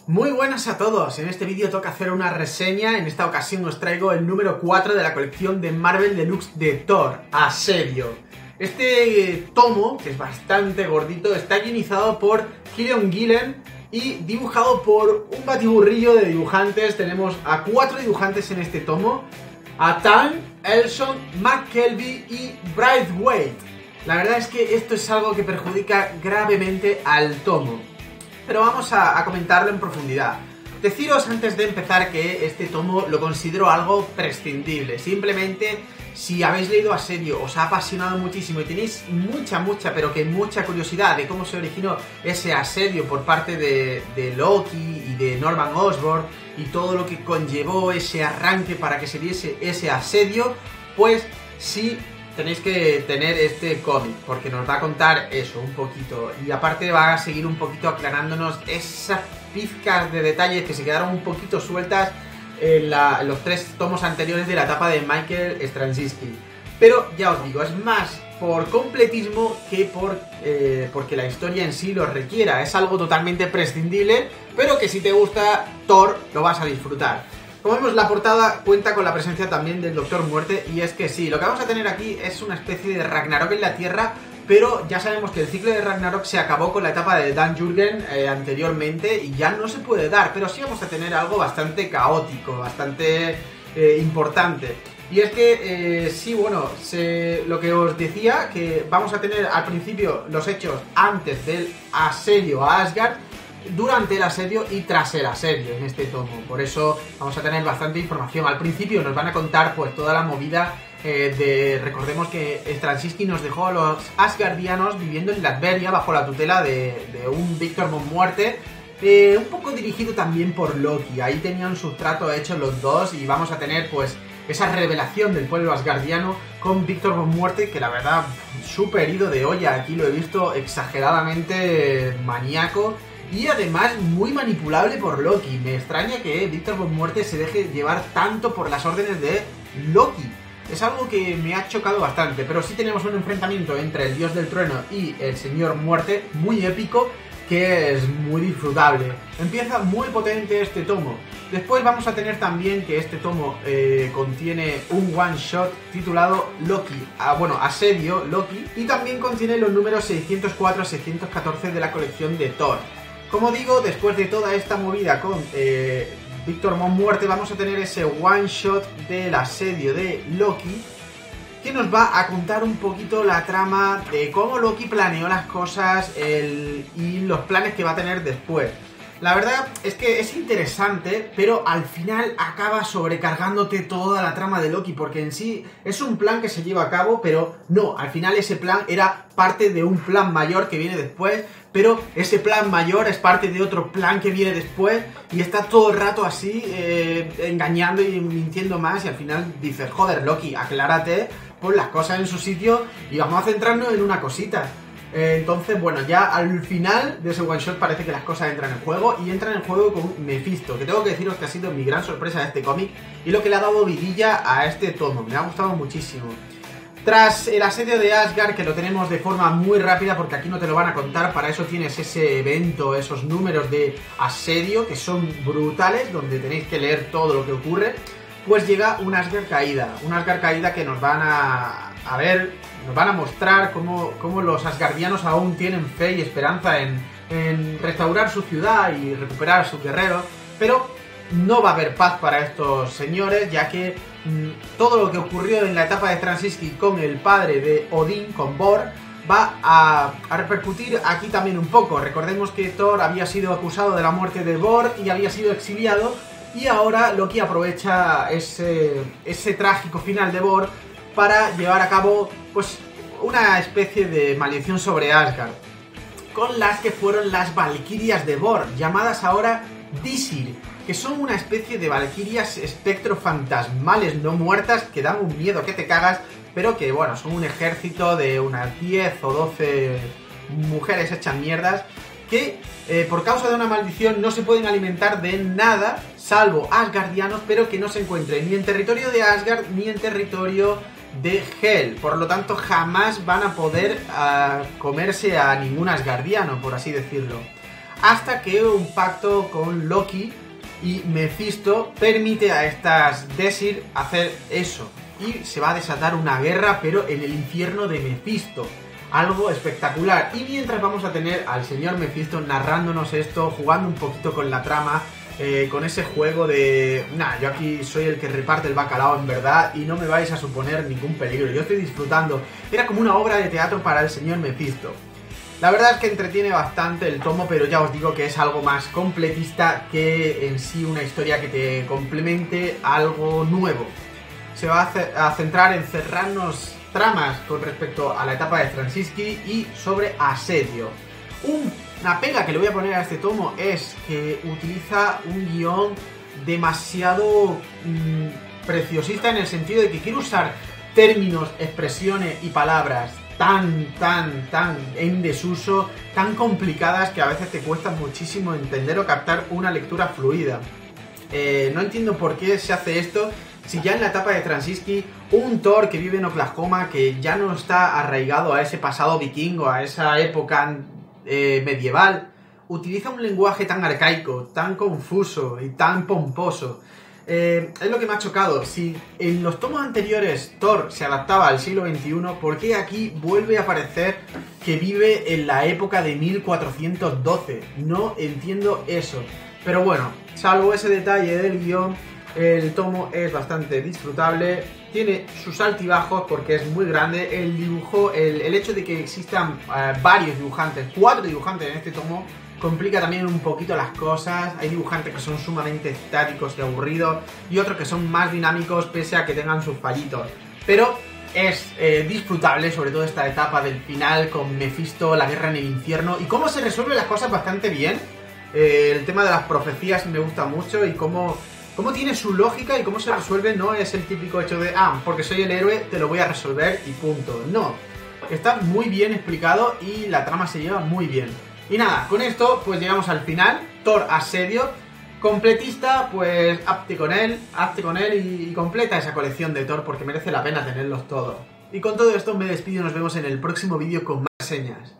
Muy buenas a todos, en este vídeo toca hacer una reseña. En esta ocasión os traigo el número 4 de la colección de Marvel Deluxe de Thor, Asedio. Este tomo, que es bastante gordito, está guionizado por Kieron Gillen y dibujado por un batiburrillo de dibujantes. Tenemos a 4 dibujantes en este tomo: a Tan, Elson, McKelvey y Braithwaite. La verdad es que esto es algo que perjudica gravemente al tomo, pero vamos a comentarlo en profundidad. Deciros antes de empezar que este tomo lo considero algo prescindible. Simplemente, si habéis leído Asedio, os ha apasionado muchísimo y tenéis mucha curiosidad de cómo se originó ese asedio por parte de Loki y de Norman Osborn y todo lo que conllevó ese arranque para que se diese ese asedio, pues sí, tenéis que tener este cómic, porque nos va a contar eso un poquito. Y aparte va a seguir un poquito aclarándonos esas pizcas de detalles que se quedaron un poquito sueltas en los 3 tomos anteriores de la etapa de Michael Straczynski. Pero ya os digo, es más por completismo que porque la historia en sí lo requiera. Es algo totalmente prescindible, pero que si te gusta Thor lo vas a disfrutar. Como vemos, la portada cuenta con la presencia también del Doctor Muerte, y es que sí, lo que vamos a tener aquí es una especie de Ragnarok en la Tierra, pero ya sabemos que el ciclo de Ragnarok se acabó con la etapa de Dan Jurgen anteriormente y ya no se puede dar, pero sí vamos a tener algo bastante caótico, bastante importante. Y es que, sí, bueno, lo que os decía, que vamos a tener al principio los hechos antes del asedio a Asgard, durante el asedio y tras el asedio en este tomo. Por eso vamos a tener bastante información. Al principio nos van a contar pues toda la movida recordemos que Straczynski nos dejó a los asgardianos viviendo en Latveria bajo la tutela de un Víctor Von Muerte, un poco dirigido también por Loki. Ahí tenían su trato hecho los dos y vamos a tener pues esa revelación del pueblo asgardiano con Víctor Von Muerte, que la verdad súper ido de olla. Aquí lo he visto exageradamente maníaco y además muy manipulable por Loki. Me extraña que Víctor Von Muerte se deje llevar tanto por las órdenes de Loki. Es algo que me ha chocado bastante, pero sí tenemos un enfrentamiento entre el Dios del Trueno y el Señor Muerte muy épico, que es muy disfrutable. Empieza muy potente este tomo. Después vamos a tener también que este tomo contiene un one shot titulado Loki, Asedio Loki, y también contiene los números 604-614 de la colección de Thor. Como digo, después de toda esta movida con Víctor Von Muerte, vamos a tener ese one shot del asedio de Loki, que nos va a contar un poquito la trama de cómo Loki planeó las cosas y los planes que va a tener después. La verdad es que es interesante, pero al final acaba sobrecargándote toda la trama de Loki, porque en sí es un plan que se lleva a cabo, pero no, al final ese plan era parte de un plan mayor que viene después, pero ese plan mayor es parte de otro plan que viene después, y está todo el rato así, engañando y mintiendo más, y al final dices, joder Loki, aclárate, pon las cosas en su sitio y vamos a centrarnos en una cosita. Entonces, bueno, ya al final de ese one shot parece que las cosas entran en juego, y entran en juego con Mephisto, que tengo que deciros que ha sido mi gran sorpresa de este cómic y lo que le ha dado vidilla a este tomo. Me ha gustado muchísimo. Tras el asedio de Asgard, que lo tenemos de forma muy rápida porque aquí no te lo van a contar, para eso tienes ese evento, esos números de asedio que son brutales, donde tenéis que leer todo lo que ocurre, pues llega un Asgard caída que nos van a ver, nos van a mostrar cómo los asgardianos aún tienen fe y esperanza en restaurar su ciudad y recuperar a sus guerreros, pero no va a haber paz para estos señores, ya que todo lo que ocurrió en la etapa de Straczynski con el padre de Odín, con Bor, va a repercutir aquí también un poco. Recordemos que Thor había sido acusado de la muerte de Bor y había sido exiliado, y ahora Loki aprovecha ese trágico final de Bor para llevar a cabo pues una especie de maldición sobre Asgard, con las que fueron las valquirias de Bor, llamadas ahora Disir, que son una especie de valquirias espectro fantasmales no muertas que dan un miedo que te cagas, pero que bueno, son un ejército de unas 10 o 12 mujeres hechas mierdas que por causa de una maldición no se pueden alimentar de nada salvo asgardianos, pero que no se encuentren ni en territorio de Asgard ni en territorio de Hel. Por lo tanto, jamás van a poder comerse a ningún asgardiano, por así decirlo. hasta que un pacto con Loki y Mephisto permite a estas Desir hacer eso. Y se va a desatar una guerra, pero en el infierno de Mephisto. Algo espectacular. Y mientras vamos a tener al señor Mephisto narrándonos esto, jugando un poquito con la trama, con ese juego de... Nah, yo aquí soy el que reparte el bacalao en verdad y no me vais a suponer ningún peligro. Yo estoy disfrutando. Era como una obra de teatro para el señor Mephisto. La verdad es que entretiene bastante el tomo, pero ya os digo que es algo más completista que en sí una historia que te complemente algo nuevo. Se va a centrar en cerrarnos tramas con respecto a la etapa de Straczynski y sobre Asedio. Una pega que le voy a poner a este tomo es que utiliza un guión demasiado preciosista, en el sentido de que quiere usar términos, expresiones y palabras tan en desuso, tan complicadas, que a veces te cuesta muchísimo entender o captar una lectura fluida. No entiendo por qué se hace esto, si ya en la etapa de Straczynski un Thor que vive en Oklahoma, que ya no está arraigado a ese pasado vikingo, a esa época medieval, utiliza un lenguaje tan arcaico, tan confuso y tan pomposo. Es lo que me ha chocado. Si en los tomos anteriores Thor se adaptaba al siglo XXI, ¿por qué aquí vuelve a parecer que vive en la época de 1412? No entiendo eso. Pero bueno, salvo ese detalle del guión, el tomo es bastante disfrutable. Tiene sus altibajos porque es muy grande. El dibujo, el hecho de que existan varios dibujantes, 4 dibujantes en este tomo, complica también un poquito las cosas. Hay dibujantes que son sumamente estáticos y aburridos, y otros que son más dinámicos pese a que tengan sus fallitos. Pero es disfrutable, sobre todo esta etapa del final con Mephisto, la guerra en el infierno, y cómo se resuelven las cosas bastante bien. El tema de las profecías me gusta mucho, y cómo tiene su lógica y cómo se resuelve. No es el típico hecho de, porque soy el héroe, te lo voy a resolver y punto. No, está muy bien explicado y la trama se lleva muy bien. Y nada, con esto pues llegamos al final. Thor Asedio, completista, pues hazte con él y completa esa colección de Thor, porque merece la pena tenerlos todos. Y con todo esto me despido y nos vemos en el próximo vídeo con más reseñas.